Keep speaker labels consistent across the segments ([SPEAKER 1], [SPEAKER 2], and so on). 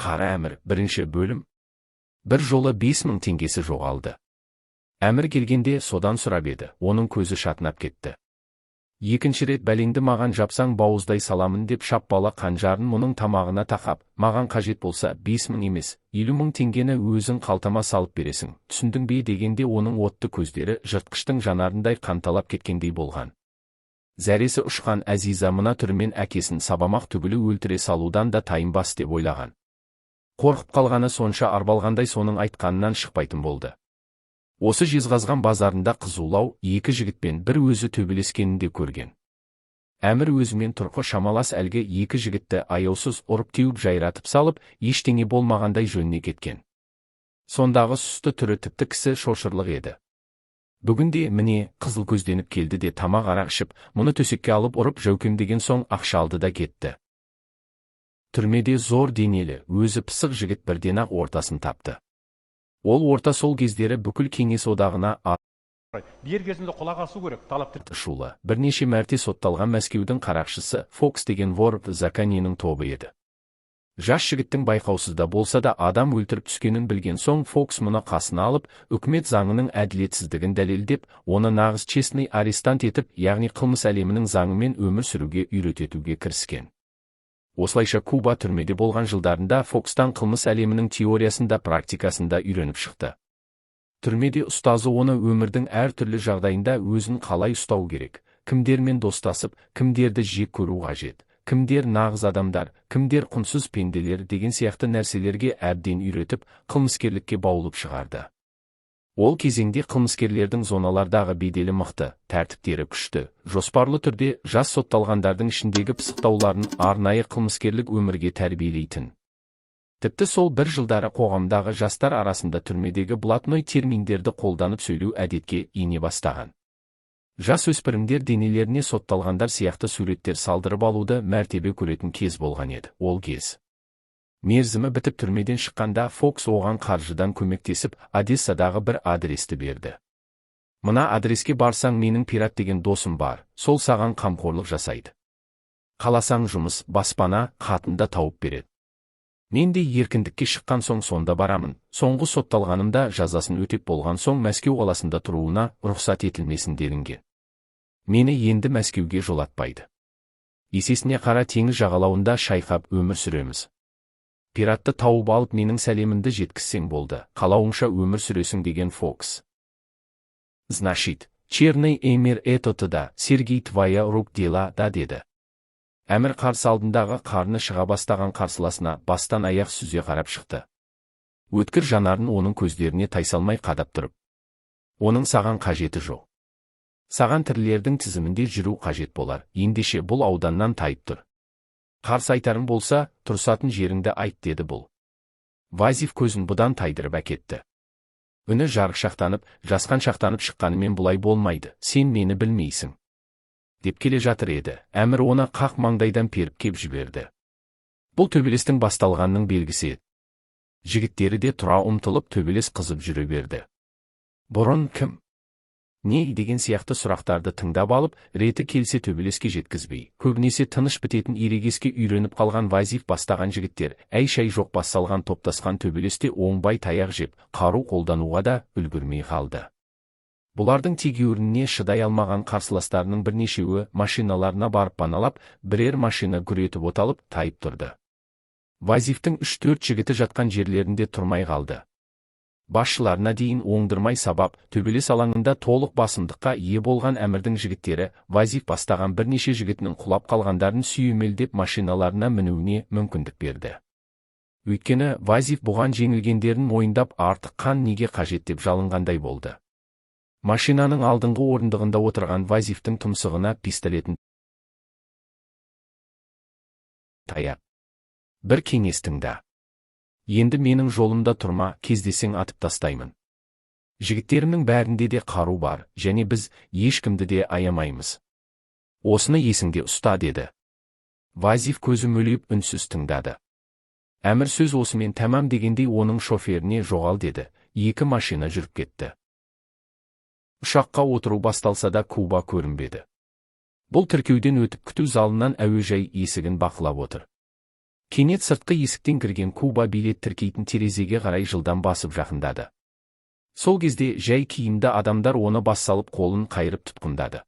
[SPEAKER 1] Қара әмір, бірінші бөлім. Бір жолы 5000 теңгесі жоғалды. Әмір келгенде содан сұрап еді, оның көзі шатынап кетті. Екінші рет бәлеңді маған жапсаң бауыздай саламын деп шаппалы қанжарын мұның тамағына тақап, маған қажет болса 5000 емес, 50.000 теңгені өзің қалтама салып бересің, түсіндің бе дегенде оның отты көздері жыртқыштың жанарындай қанталап кеткендей болған. Зәресі ұшқан Әзиза мына түрмен әкесін сабамақ түгілі өлтіре салудан да тайынбас деп ойлаған. Қорқып қалғаны сонша арбалғандай соның айтқанынан шықпайтын болды. Осы Жезқазған базарында қызулау екі жігітпен бір өзі төбелескенін де көрген. Әмір өзімен тұрқы шамалас әлгі екі жігітті аяусыз ұрып теуіп жайратып салып, ештеңе болмағандай жөніне кеткен. Сондағы сұсты түрі тіпті кісі шошырлық еді. Бүгінде міне қызыл көзденіп келді де тамақ арақ ішіп, мұны төсекке алып ұрып жәукемдеген соң ақша алды да кетті. Түрмеде зор денелі, өзі пысық жігіт бірден-ақ ортасын тапты. Ол орта сол кездері бүкіл кеңес одағына
[SPEAKER 2] дер кезінде құлақ асу керек, талапты
[SPEAKER 1] шулы. Бірнеше мәрте сотталған Мәскеудің қарақшысы Фокс деген вор Заканинің тобы еді. Жас жігіттің байқаусызда болса да адам өлтіріп түскенін білген соң Фокс мұны қасына алып, үкімет заңының әділетсіздігін дәлелдеп, оны нағыз честный арестант етіп, яғни қылмыс әлемінің заңымен өмір сүруге үйретуге кіріскен. Осылайша Куба түрмеде болған жылдарында Фокстан қылмыс әлемінің теориясында практикасында үйреніп шықты. Түрмеде ұстазы оны өмірдің әр түрлі жағдайында өзін қалай ұстау керек, кімдермен достасып, кімдерді жек көру қажет, кімдер нағыз адамдар, кімдер құнсыз пенделер деген сияқты нәрселерге әбден үйретіп, қылмыскерлікке баулып шығарды. Ол кезеңде қылмыскерлердің зоналардағы беделі мықты, тәртіптері күшті, жоспарлы түрде жас сотталғандардың ішіндегі пысықтауларын арнайы қылмыскерлік өмірге тәрбиелейтін. Тіпті сол бір жылдары қоғамдағы жастар арасында түрмедегі блатной терминдерді қолданып сөйлеу әдетке ене бастаған. Жас өспірімдер денелеріне сотталғандар сияқты суреттер салдырып алуды мәртебе көретін кез болған еді. Ол кез мерзімі бітіп түрмеден шыққанда Фокс оған қаржыдан көмектесіп, Одессадағы бір адресті берді. Мына адреске барсаң менің пират деген досым бар, сол саған қамқорлық жасайды. Қаласаң жұмыс, баспана, қатында тауып береді. Мен де еркіндікке шыққан соң сонда барамын, соңғы сотталғанымда жазасын өтеп болған соң Мәскеу қаласында тұруына рұқсат етілмесін делінген. Мені енді Мәскеуге жолатпайды. Есесіне Қара теңіз жағалауында шайқап өмір сүреміз. Пиратты тауып алып менің сәлемімді жеткізсең болды, қалауыңша өмір сүресің деген Фокс. Значит, черный эмир это да, Сергей твоя рук дела да деді. Әмір қарсы алдындағы қарны шыға бастаған қарсыласына бастан аяқ сүзе қарап шықты. Өткір жанарын оның көздеріне тайсалмай қадап тұрып. Оның саған қажеті жоқ. Саған тірілердің тізімінде жүру қажет болар, ендеше бұл ауданнан тайып тұр. Қарсы айтарың болса, тұрсатын жеріңді айт деді бұл. Вазив көзін бұдан тайдырып әкетті. Үні жарықшақтанып, жасқаншақтанып шыққанымен бұлай болмайды, сен мені білмейсің. Деп келе жатыр еді, әмір оны қақ маңдайдан періп кеп жіберді. Бұл төбелестің басталғанның белгісі еді. Жігіттері де тұра ұмтылып төбелес қызып жүре берді. Бұрын кім? Не деген сияқты сұрақтарды тыңдап алып, реті келсе төбелеске жеткізбей, көбінесе тыныш бітетін ерегеске үйреніп қалған Вазив бастаған жігіттер, әй-шәй жоқ бассалған топтасқан төбелесте оңбай таяқ жеп, қару қолдануға да үлгірмей қалды. Бұлардың тегеурініне шыдай алмаған қарсыластарының бірнешеуі машиналарына барып паналап, бірер машина гүретіп оталып, тайып тұрды. Вазивтің 3-4 жігіті жатқан жерлерінде тұрмай қалды. Басшыларына дейін оңдырмай сабап, төбелес алаңында толық басымдыққа ие болған әмірдің жігіттері, Вазив бастаған бірнеше жігітінің құлап қалғандарын сүйемелдеп машиналарына мінуіне мүмкіндік берді. Өйткені Вазив бұған жеңілгендерін мойындап артық қан неге қажет деп жалынғандай болды. Машинаның алдыңғы орындығында отырған Вазивтің тұмсығына пистолетін таяп. Бір кеңес тыңда. Енді менің жолымда тұрма, кездесең атып тастаймын. Жігіттерімнің бәрінде де қару бар, және біз ешкімді де аямаймыз. Осыны есіңде ұста деді. Вазив көзі мөлиіп үнсіз тыңдады. Әмір сөз осымен тәмам дегендей оның шоферіне жоғал деді, екі машина жүріп кетті. Ұшаққа отыру басталса да Куба көрінбеді. Бұл тіркеуден өтіп күту залынан әуежай есігін бақылап отыр. Кенет сыртқы есіктен кірген Куба билет тіркейтін терезеге қарай жылдам басып жақындады. Сол кезде жай киімді адамдар оны бас салып қолын қайырып тұтқындады.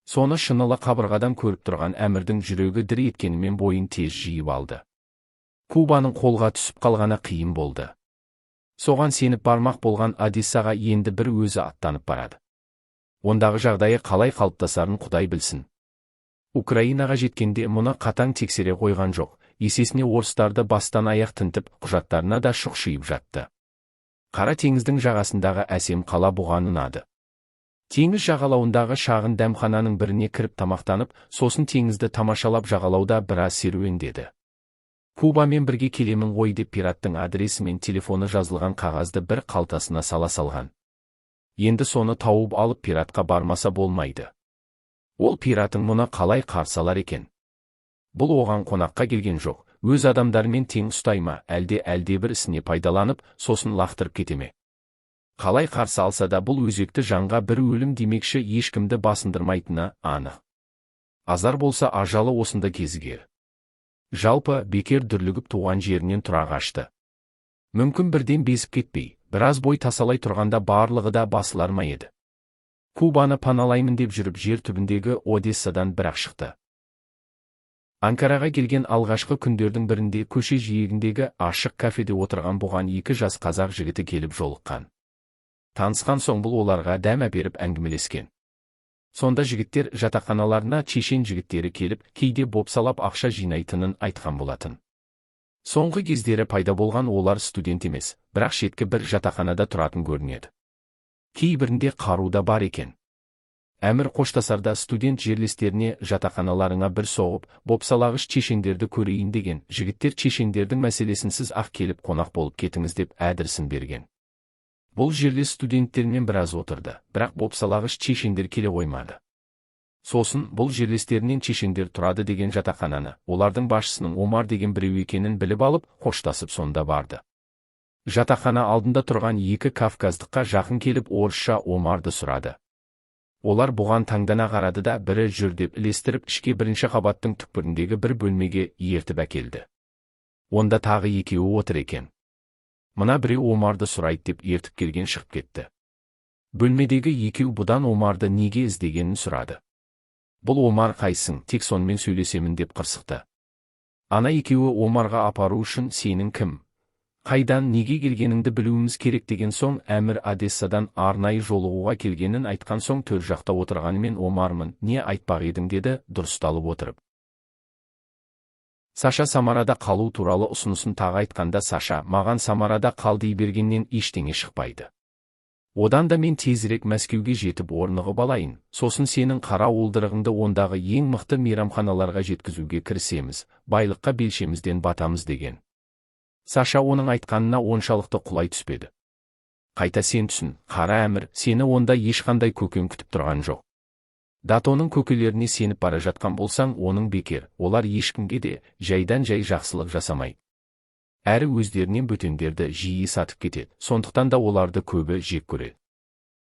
[SPEAKER 1] Соны шынылы қабырғадан көріп тұрған әмірдің жүрегі дір еткенімен бойын тез жиып алды. Кубаның қолға түсіп қалғаны қиын болды. Соған сеніп бармақ болған Одессаға енді бір өзі аттанып барады. Ондағы жағдайы қалай қалыптасарын Құдай білсін. Украинаға жеткенде мұны қатаң тексере қойған жоқ, есесіне орыстарды бастан аяқ тінтіп, құжаттарына да шұқшиып жатты. Қара теңіздің жағасындағы әсем қала бұған ұнады. Теңіз жағалауындағы шағын дәмхананың біріне кіріп тамақтанып, сосын теңізді тамашалап жағалауда біраз серуендеді. Кубамен бірге келемін ғой деп пираттың адресі мен телефоны жазылған қағазды бір қалтасына сала салған. Енді соны тауып алып пиратқа бармаса болмайды. Ол пиратың мұны қалай қарсы алар екен? Бұл оған қонаққа келген жоқ, өз адамдарымен тең ұстай ма, әлде бір ісіне пайдаланып, сосын лақтырып кете ме? Қалай қарсы алса да бұл өзекті жанға бір өлім демекші ешкімді басындырмайтыны анық. Азар болса ажалы осында кезігер. Жалпы бекер дүрлігіп туған жерінен тұра қашты. Мүмкін бірден безіп кетпей, біраз бой тасалай тұрғанда барлығы да басылар ма еді. Кубаны паналаймын деп жүріп жер түбіндегі Одессадан бір-ақ шықты. Анкараға келген алғашқы күндердің бірінде көше жиегіндегі ашық кафеде отырған бұған екі жас қазақ жігіті келіп жолыққан. Танысқан соң бұл оларға дәм әперіп әңгімелескен. Сонда жігіттер жатақханаларына чешен жігіттері келіп, кейде бопсалап ақша жинайтынын айтқан болатын. Соңғы кездері пайда болған олар студент емес, бірақ шеткі бір жатақханада тұратын көрінеді. Кейбірінде қару да бар екен. Әмір қоштасарда студент жерлестеріне жатақханаларыңа бір соғып, бопсалағыш чешендерді көрейін деген, жігіттер чешендердің мәселесінсіз ақ келіп қонақ болып кетіңіз деп әдірсін берген. Бұл жерлес студенттермен біраз отырды, бірақ бопсалағыш чешендер келе қоймады. Сосын бұл жерлестерінен чешендер тұрады деген жатақхананы, олардың басшысының Омар деген біреу екенін біліп алып, қоштасып сонда барды. Жатақхана алдында тұрған екі кавказдыққа жақын келіп орысша Омарды сұрады. Олар бұған таңдана қарады да бірі жүр деп ілестіріп ішке бірінші қабаттың түкпіріндегі бір бөлмеге ертіп әкелді. Онда тағы екеуі отыр екен. Мына біреу Омарды сұрайды деп ертіп келген шығып кетті. Бөлмедегі екеу бұдан Омарды неге іздегенін сұрады. Бұл Омар қайсың, тек сонымен сөйлесемін деп қырсықты. Ана екеуі Омарға апару үшін сенің кім? Қайдан неге келгеніңді білуіміз керек деген соң әмір Одессадан арнайы жолығуға келгенін айтқан соң төр жақта отырғанымен Омармын, не айтпақ едің деді дұрысталып отырып. Саша Самарада қалу туралы ұсынысын тағы айтқанда Саша маған Самарада қал дей бергеннен ештеңе шықпайды. Одан да мен тезірек Мәскеуге жетіп орнығып алайын, сосын сенің қара уылдырығыңды ондағы ең мықты мейрамханаларға жеткізуге кірісеміз, байлыққа белшемізден батамыз деген. Саша оның айтқанына оншалықты құлай түспеді. Қайта сен түсін, қара әмір, сені онда ешқандай көкең күтіп тұрған жоқ. Датоның көкелеріне сеніп бара жатқан болсаң, оның бекер, олар ешкімге де жайдан жай жақсылық жасамайды. Әрі өздерінен бөтендерді жиі сатып кетеді, сондықтан да оларды көбі жек көреді.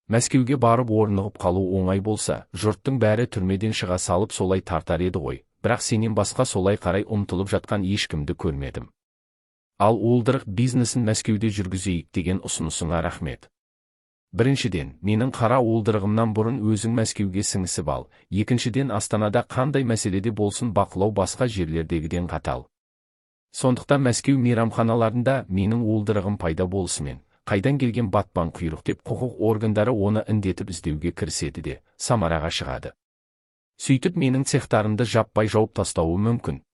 [SPEAKER 1] Мәскеуге барып орнығып қалу оңай болса, жұрттың бәрі түрмеден шыға салып солай тартар еді ғой, бірақ сенен басқа солай қарай ұмтылып жатқан ешкімді көрмедім. Ал уылдырық бизнесін Мәскеуде жүргізейік деген ұсынысыңа рахмет. Біріншіден, менің қара уылдырығымнан бұрын өзің Мәскеуге сіңісіп ал, екіншіден Астанада қандай мәселеде болсын бақылау басқа жерлердегіден қатал. Сондықтан Мәскеу мейрамханаларында менің уылдырығым пайда болысымен, қайдан келген батпан құйрық деп құқық органдары оны індетіп іздеуге кіріседі де, Самараға шығады. Сөйтіп менің цехтарымды жаппай жауып тастауы мүмкін.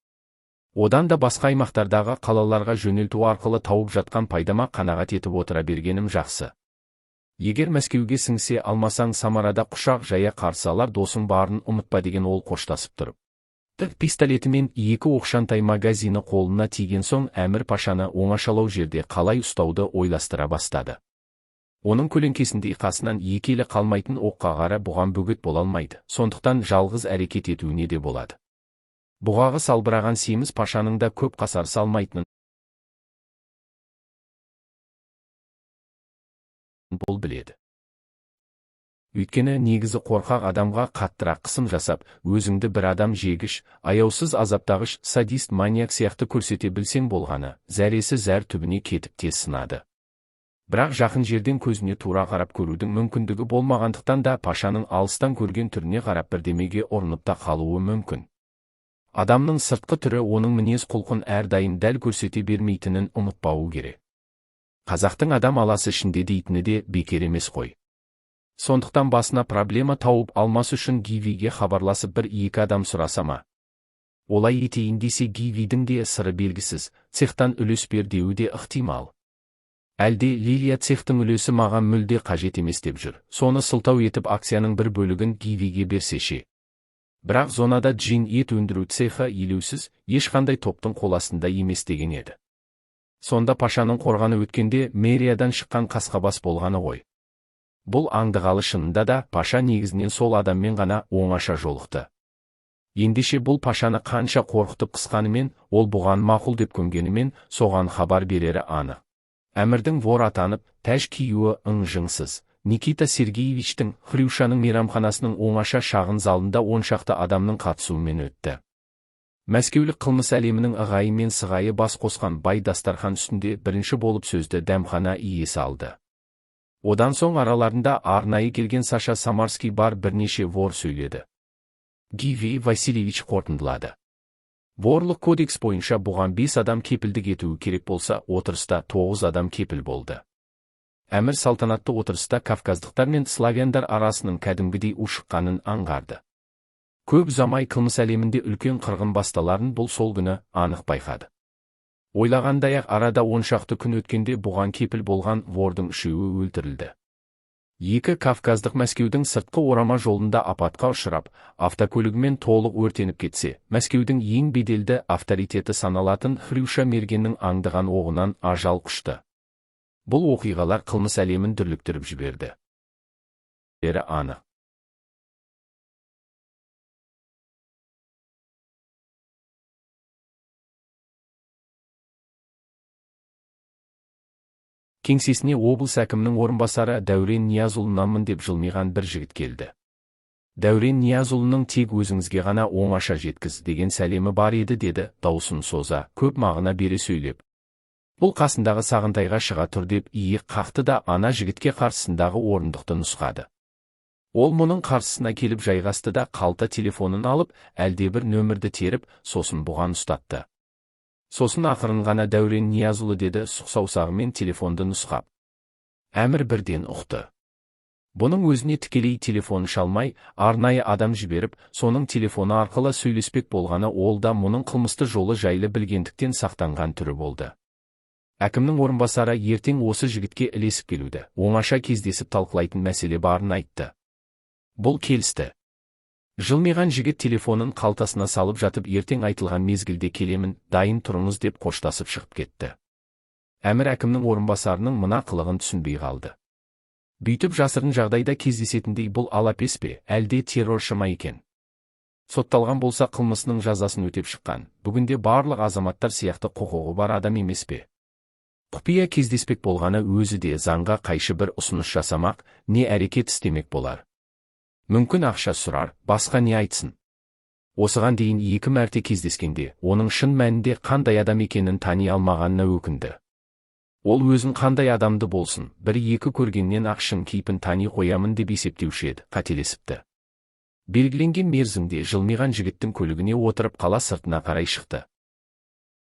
[SPEAKER 1] Одан да басқа аймақтардағы қалаларға жөнелту арқылы тауып жатқан пайдама қанағат етіп отыра бергенім жақсы. Егер Мәскеуге сіңсе алмасаң Самарада құшақ жая қарсы алар досың барын ұмытпа деген ол қоштасып тұрып. Пистолетімен екі оқшантай магазині қолына тиген соң Әмір Пашаны оңашалау жерде қалай ұстауды ойластыра бастады. Оның көлеңкесіндей қасынан екі елі қалмайтын оққағары бұған бөгет бола алмайды, сондықтан жалғыз әрекет етуіне де болады. Бұғағы салбыраған семіз Пашаның да көп қасар салмайтынын бұл біледі. Өйткені негізі қорқақ адамға қаттырақ қысым жасап, өзіңді бір адам жегіш, аяусыз азаптағыш, садист, маньяк сияқты көрсете білсең болғаны, зәресі зәр түбіне кетіп тез сынады. Бірақ жақын жерден көзіне тура қарап көрудің мүмкіндігі болмағандықтан да пашаның алыстан көрген түріне қарап бірдемеге ұрынып та қалуы мүмкін. Адамның сыртқы түрі оның мінез құлқын әрдайым дәл көрсете бермейтінін ұмытпауы керек. Қазақтың адам аласы ішінде дейтіні де бекер емес қой. Сондықтан басына проблема тауып алмас үшін Гивиге хабарласып бір-екі адам сұраса ма? Олай етейін десе Гивидің де сыры белгісіз, цехтан үлес бер деуі де ықтимал. Әлде Лилия цехтың үлесі маған мүлде қажет емес деп жүр, соны сылтау етіп акцияның бір бөлігін Гивиге берсеше. Бірақ зонада джин ет өндіру цехы елеусіз, ешқандай топтың қоластында емес деген еді. Сонда пашаның қорғаны өткенде мэриядан шыққан қасқабас болғаны ғой. Бұл аңдығалы шынында да паша негізінен сол адаммен ғана оңаша жолықты. Ендеше бұл пашаны қанша қорқытып қысқанымен, ол бұған мақұл деп көнгенімен, соған хабар берері анық. Әмірдің вор атанып, тәж киюі ың-жыңсыз. Никита Сергеевичтің Хрюшаның мейрамханасының оңаша шағын залында 10 шақты адамның қатысуымен өтті. Мәскеулік қылмыс әлемінің ығайы мен сығайы бас қосқан бай дастархан үстінде бірінші болып сөзді дәмхана иесі алды. Одан соң араларында арнайы келген Саша Самарский бар бірнеше вор сөйледі. Гиви Васильевич қорытындылады. Ворлық кодекс бойынша бұған 5 адам кепілдік етуі керек болса, отырыста 9 адам кепіл болды. Әмір салтанатты отырыста кавказдықтар мен славяндар арасының кәдімгідей ушыққанын аңғарды. Көп ұзамай қылмыс әлемінде үлкен қырғын басталарын бұл сол күні анық байқады. Ойлағандай-ақ арада 10 шақты күн өткенде бұған кепіл болған вордың 3-і өлтірілді. 2 кавказдық Мәскеудің сыртқы орама жолында апатқа ұшырап, автокөлігімен толық өртеніп кетсе, Мәскеудің ең беделді авторитеті саналатын Хрюша мергеннің аңдыған оғынан ажал құшты. Бұл оқиғалар қылмыс әлемін дүрліктіріп жіберді. Бері анық. Кеңсесіне облыс әкімінің орынбасары Дәурен Ниязұлынамын деп жылмиған бір жігіт келді. Дәурен Ниязұлының тек өзіңізге ғана оңаша жеткіз деген сәлемі бар еді деді, даусын соза, көп мағына бере сөйлеп. Бұл қасындағы Сағынтайға шыға тұр деп иек қақты да ана жігітке қарсысындағы орындықты нұсқады. Ол мұның қарсысына келіп жайғасты да қалта телефонын алып, әлдебір нөмірді теріп, сосын бұған ұстатты. Сосын ақырын ғана Дәурен Ниязұлы деді сұқ саусағымен телефонды нұсқап. Әмір бірден ұқты. Бұның өзіне тікелей телефон шалмай, арнайы адам жіберіп, соның телефоны арқылы сөйлеспек болғаны ол да мұның қылмысты жолы жайлы білгендіктен сақтанған түрі болды. Әкімнің орынбасары ертең осы жігітке ілесіп келуді, оңаша кездесіп талқылайтын мәселе барын айтты. Бұл келісті. Жылмиған жігіт телефонын қалтасына салып жатып ертең айтылған мезгілде келемін, дайын тұрыңыз деп қоштасып шығып кетті. Әмір әкімнің орынбасарының мына қылығын түсінбей қалды. Бүйтіп жасырын жағдайда кездесетіндей бұл алапес пе, әлде терроршы ма екен? Сотталған болса қылмысының жазасын өтеп шыққан, бүгінде барлық азаматтар сияқты құқығы бар адам емес пе? Құпия кездеспек болғаны өзі де заңға қайшы бір ұсыныс жасамақ, не әрекет істемек болар. Мүмкін ақша сұрар, басқа не айтсын. Осыған дейін 2 мәрте кездескенде, оның шын мәнінде қандай адам екенін тани алмағанына өкінді. Ол өзін қандай адамды болсын, 1-2 көргеннен ақшын кейпін тани қоямын деп есептеуші еді, қателесіпті. Белгіленген мерзімде жылмиған жігіттің көлігіне отырып қала сыртына қарай шықты.